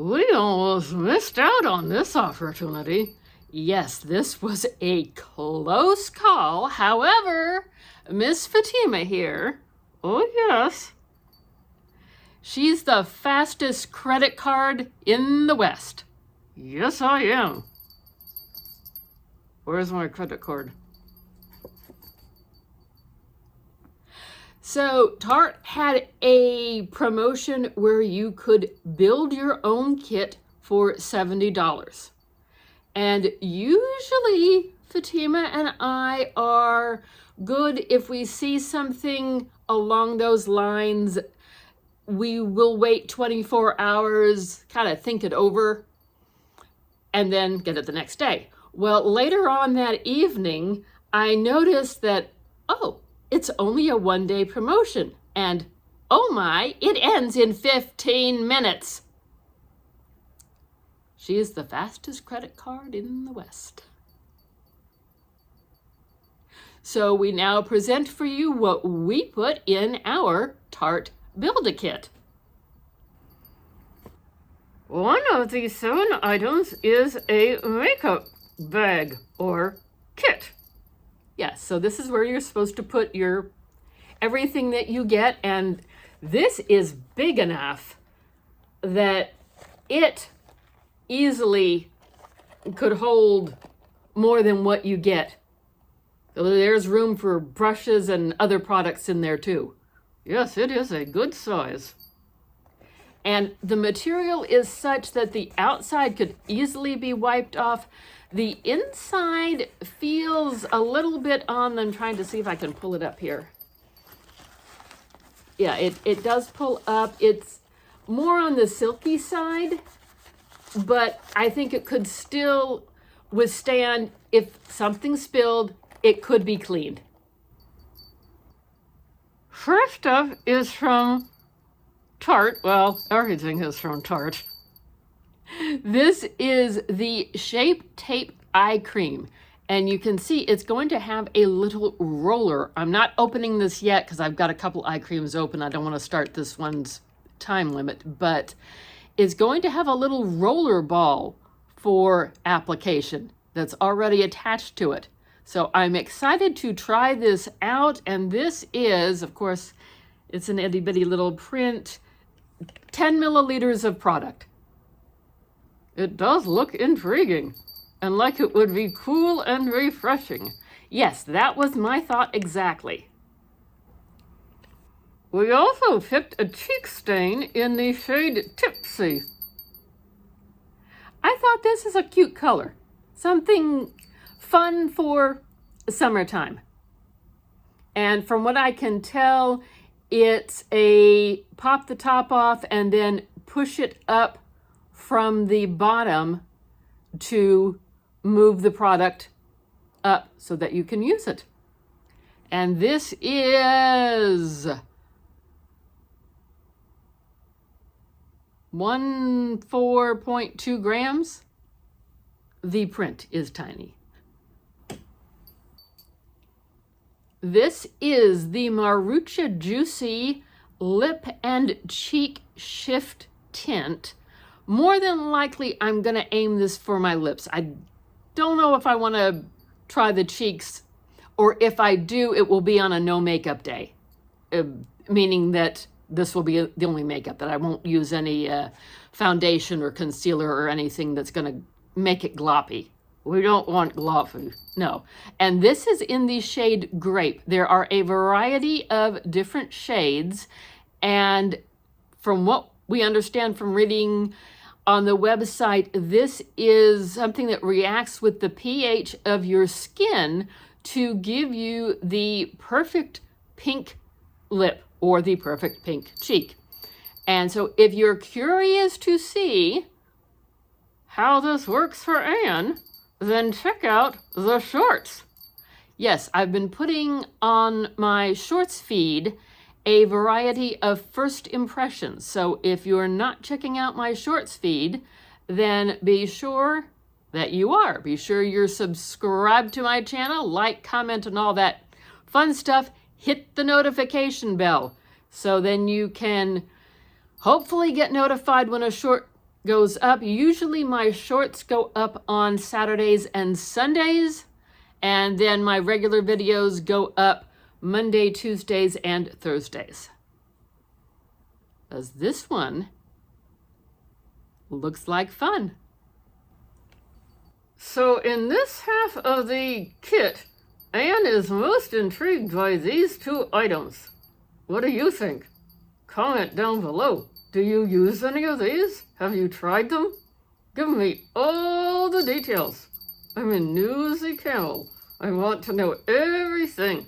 We almost missed out on this opportunity. Yes, this was a close call. However, Miss Fatima here, oh yes, she's the fastest credit card in the West. Yes, I am. Where's my credit card? So Tarte had a promotion where you could build your own kit for $70. And usually Fatima and I are good if we see something along those lines. We will wait 24 hours, kind of think it over, and then get it the next day. Well, later on that evening, I noticed that, oh, it's only a one-day promotion, and oh my, it ends in 15 minutes. She is the fastest credit card in the West. So we now present for you what we put in our Tarte Build-A-Kit. One of these 7 items is a makeup bag or kit. Yes, so this is where you're supposed to put your everything that you get, and this is big enough that it easily could hold more than what you get. So there's room for brushes and other products in there too. Yes, it is a good size. And the material is such that the outside could easily be wiped off. The inside feels a little bit on them. Trying to see if I can pull it up here. Yeah, it does pull up. It's more on the silky side, but I think it could still withstand if something spilled, it could be cleaned. First up is from Tarte. Well, everything is from Tarte. This is the Shape Tape Eye Cream, and you can see it's going to have a little roller. I'm not opening this yet because I've got a couple eye creams open. I don't want to start this one's time limit, but it's going to have a little roller ball for application that's already attached to it. So I'm excited to try this out, and this is, of course, it's an itty bitty little print, 10 milliliters of product. It does look intriguing and like it would be cool and refreshing. Yes, that was my thought exactly. We also picked a cheek stain in the shade Tipsy. I thought this is a cute color, something fun for summertime. And from what I can tell, it's a pop the top off and then push it up from the bottom to move the product up so that you can use it. And this is 4.2 grams. The print is tiny. This is the Marucha Juicy Lip and Cheek Shift Tint. More than likely, I'm going to aim this for my lips. I don't know if I want to try the cheeks, or if I do, it will be on a no makeup day, meaning that this will be the only makeup, that I won't use any foundation or concealer or anything that's going to make it gloppy. We don't want gloppy, no. And this is in the shade Grape. There are a variety of different shades, and from what we understand from reading on the website, this is something that reacts with the pH of your skin to give you the perfect pink lip or the perfect pink cheek. And so if you're curious to see how this works for Anne, then check out the shorts. Yes, I've been putting on my shorts feed a variety of first impressions. So if you're not checking out my shorts feed, then be sure that you are. Be sure you're subscribed to my channel, like, comment, and all that fun stuff. Hit the notification bell so then you can hopefully get notified when a short goes up. Usually my shorts go up on Saturdays and Sundays, and then my regular videos go up Monday, Tuesdays, and Thursdays. Because this one looks like fun. So in this half of the kit, Anne is most intrigued by these two items. What do you think? Comment down below. Do you use any of these? Have you tried them? Give me all the details. I'm a newsy camel. I want to know everything.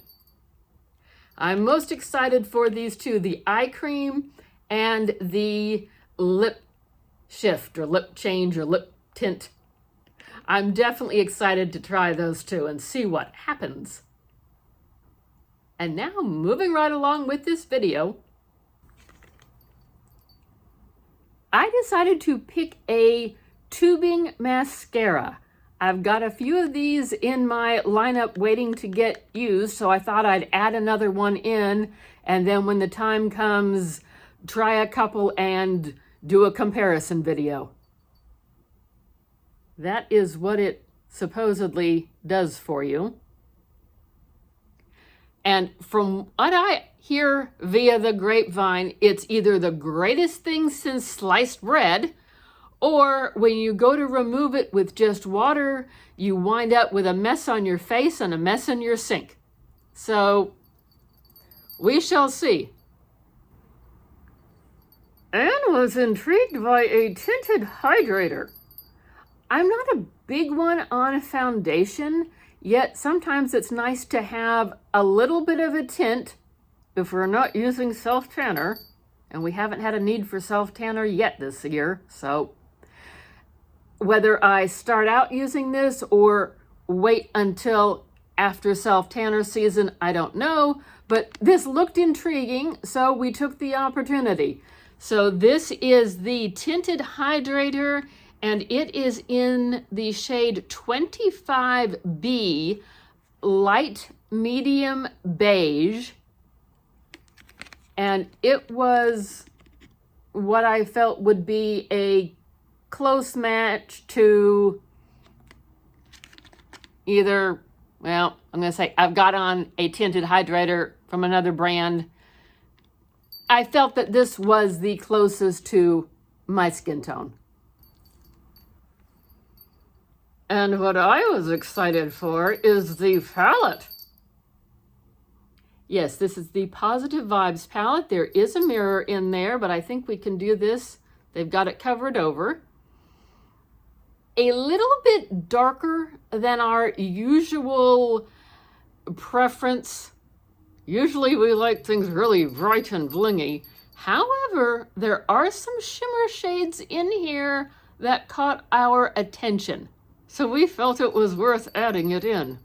I'm most excited for these two, the eye cream and the lip shift or lip change or lip tint. I'm definitely excited to try those two and see what happens. And now, moving right along with this video, I decided to pick a tubing mascara. I've got a few of these in my lineup waiting to get used, so I thought I'd add another one in, and then when the time comes, try a couple and do a comparison video. That is what it supposedly does for you. And from what I hear via the grapevine, it's either the greatest thing since sliced bread, or when you go to remove it with just water, you wind up with a mess on your face and a mess in your sink. So we shall see. Anne was intrigued by a tinted hydrator. I'm not a big one on foundation, yet sometimes it's nice to have a little bit of a tint if we're not using self-tanner, and we haven't had a need for self-tanner yet this year, so whether I start out using this or wait until after self-tanner season, I don't know, but this looked intriguing, so we took the opportunity. So this is the tinted hydrator, and it is in the shade 25B, light medium beige. And it was what I felt would be a close match to either, well, I'm going to say I've got on a tinted hydrator from another brand. I felt that this was the closest to my skin tone. And what I was excited for is the palette. Yes, this is the Positive Vibes palette. There is a mirror in there, but I think we can do this. They've got it covered over. A little bit darker than our usual preference. Usually we like things really bright and blingy. However, there are some shimmer shades in here that caught our attention. So we felt it was worth adding it in.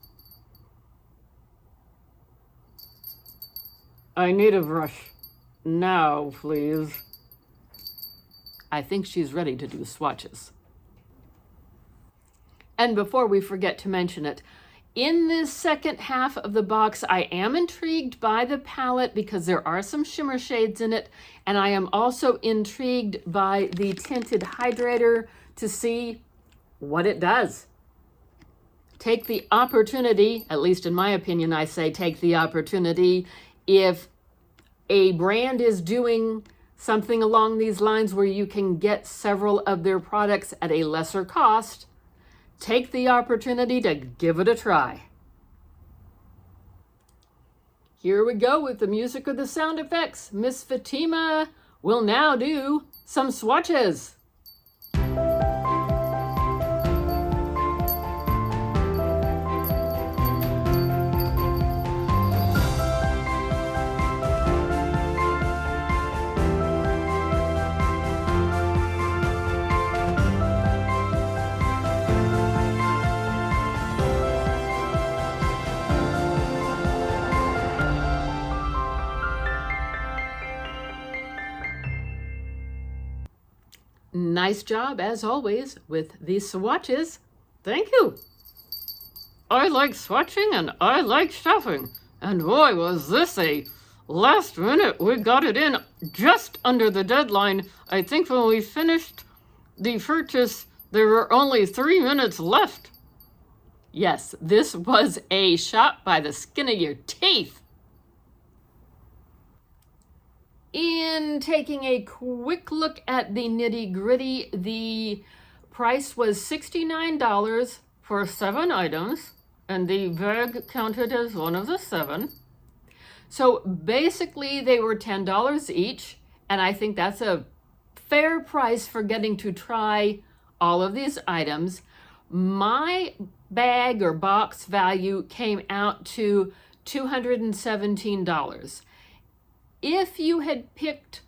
I need a brush. Now, please. I think she's ready to do swatches. And before we forget to mention it, in this second half of the box, I am intrigued by the palette because there are some shimmer shades in it, and I am also intrigued by the tinted hydrator to see what it does. Take the opportunity, at least in my opinion, I say take the opportunity. If a brand is doing something along these lines where you can get several of their products at a lesser cost, take the opportunity to give it a try. Here we go with the music or the sound effects. Miss Fatima will now do some swatches. Nice job, as always, with these swatches. Thank you. I like swatching and I like shopping. And boy, was this a last minute. We got it in just under the deadline. I think when we finished the purchase, there were only 3 minutes left. Yes, this was a shop by the skin of your teeth. In taking a quick look at the nitty-gritty, the price was $69 for 7 items, and the bag counted as one of the 7. So basically they were $10 each, and I think that's a fair price for getting to try all of these items. My bag or box value came out to $217. If you had picked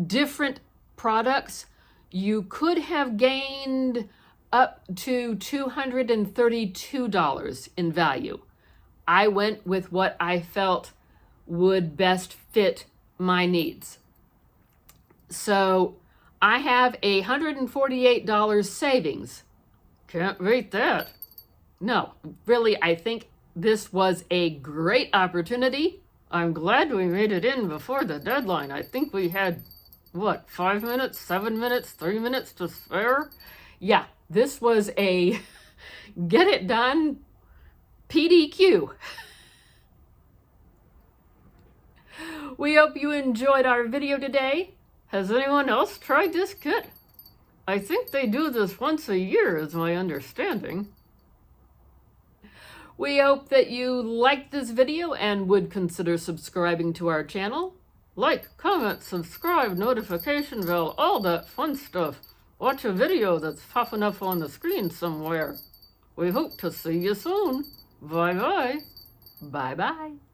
different products, you could have gained up to $232 in value. I went with what I felt would best fit my needs. So I have a $148 savings. Can't beat that. No, really, I think this was a great opportunity. I'm glad we made it in before the deadline. I think we had, 5 minutes, 7 minutes, 3 minutes to spare? Yeah, this was a get it done PDQ. We hope you enjoyed our video today. Has anyone else tried this kit? I think they do this once a year, is my understanding. We hope that you liked this video and would consider subscribing to our channel. Like, comment, subscribe, notification bell, all that fun stuff. Watch a video that's popping up on the screen somewhere. We hope to see you soon. Bye-bye. Bye-bye.